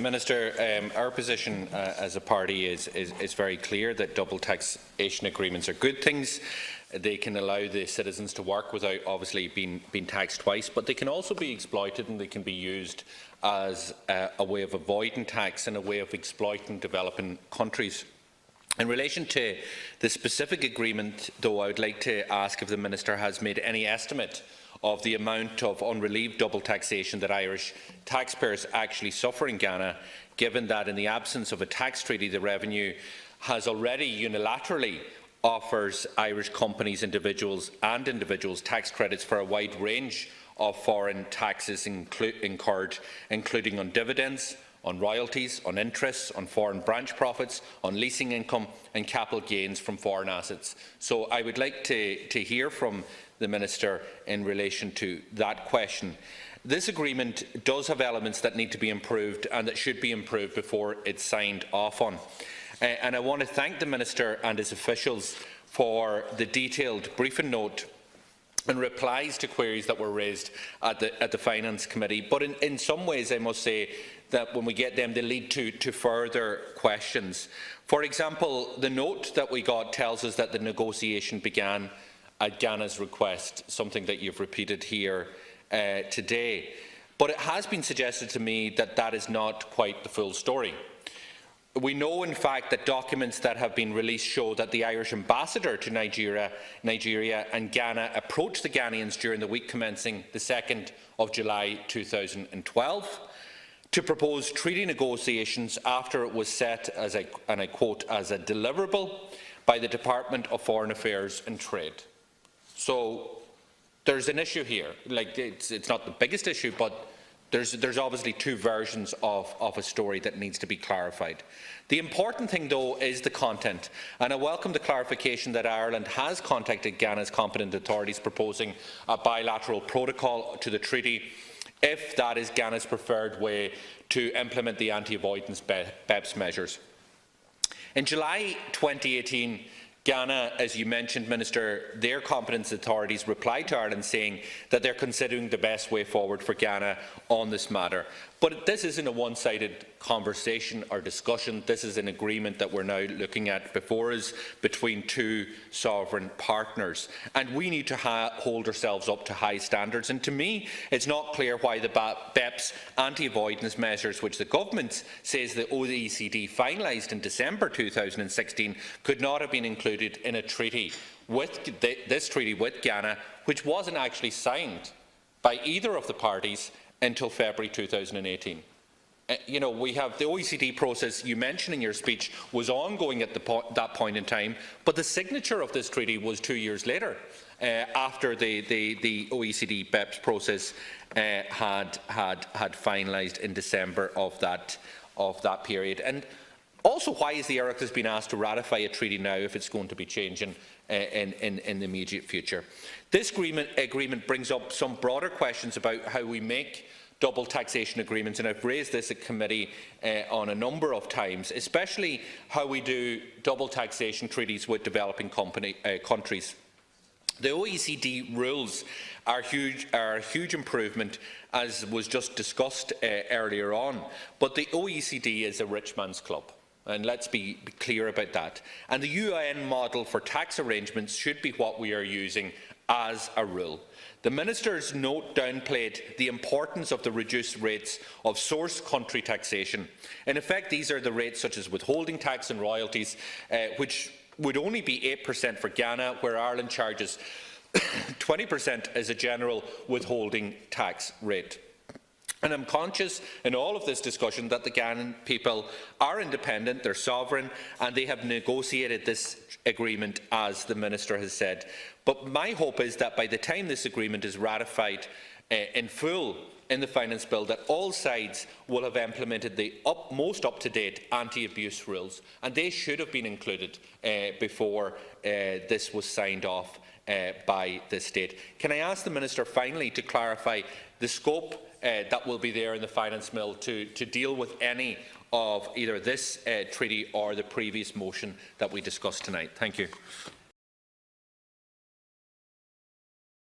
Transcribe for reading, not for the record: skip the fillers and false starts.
Minister, our position as a party is very clear that double taxation agreements are good things. They can allow the citizens to work without obviously being taxed twice, but they can also be exploited and they can be used as a way of avoiding tax and a way of exploiting developing countries. In relation to the specific agreement, though, I would like to ask if the Minister has made any estimate of the amount of unrelieved double taxation that Irish taxpayers actually suffer in Ghana, given that in the absence of a tax treaty, the revenue has already unilaterally offers Irish companies, individuals tax credits for a wide range of foreign taxes incurred, including on dividends, on royalties, on interests, on foreign branch profits, on leasing income and capital gains from foreign assets. So I would like to hear from the Minister in relation to that question. This agreement does have elements that need to be improved and that should be improved before it's signed off on. And I want to thank the Minister and his officials for the detailed briefing note and replies to queries that were raised at the Finance Committee. But in some ways, I must say that when we get them, they lead to further questions. For example, the note that we got tells us that the negotiation began at Ghana's request, something that you've repeated here today. But it has been suggested to me that that is not quite the full story. We know, in fact, that documents that have been released show that the Irish ambassador to Nigeria and Ghana approached the Ghanaians during the week commencing the 2nd of July 2012 to propose treaty negotiations after it was set as a, and I quote, as a deliverable by the Department of Foreign Affairs and Trade. So there's an issue here. Like, it's not the biggest issue, but there's obviously two versions of a story that needs to be clarified. The important thing, though, is the content, and I welcome the clarification that Ireland has contacted Ghana's competent authorities proposing a bilateral protocol to the treaty, if that is Ghana's preferred way to implement the anti-avoidance BEPS measures. In July 2018, Ghana, as you mentioned, Minister, their competent authorities replied to Ireland saying that they're considering the best way forward for Ghana on this matter. But this isn't a one-sided conversation or discussion. This is an agreement that we're now looking at before us between two sovereign partners. And we need to hold ourselves up to high standards. And to me, it's not clear why the BEPS anti-avoidance measures, which the government says the OECD finalised in December 2016, could not have been included in a treaty with this treaty with Ghana, which wasn't actually signed by either of the parties until February 2018. You know, we have the OECD process you mentioned in your speech was ongoing at that point in time, but the signature of this treaty was 2 years later, after the OECD BEPS process had finalised in December of that period. And also, why is the Oireachtas being asked to ratify a treaty now if it's going to be changing in the immediate future? This agreement brings up some broader questions about how we make double taxation agreements, and I've raised this at committee on a number of times, especially how we do double taxation treaties with developing countries. The OECD rules are a huge improvement, as was just discussed earlier on, but the OECD is a rich man's club. And let's be clear about that. And the UN model for tax arrangements should be what we are using as a rule. The Minister's note downplayed the importance of the reduced rates of source country taxation. In effect, these are the rates such as withholding tax and royalties, which would only be 8% for Ghana, where Ireland charges 20% as a general withholding tax rate. And I'm conscious in all of this discussion that the Ghanaian people are independent, they're sovereign, and they have negotiated this agreement, as the Minister has said. But my hope is that by the time this agreement is ratified in full in the Finance Bill, that all sides will have implemented the most up-to-date anti-abuse rules, and they should have been included before this was signed off by the state. Can I ask the Minister finally to clarify the scope that will be there in the Finance Bill to deal with any of either this treaty or the previous motion that we discussed tonight? Thank you.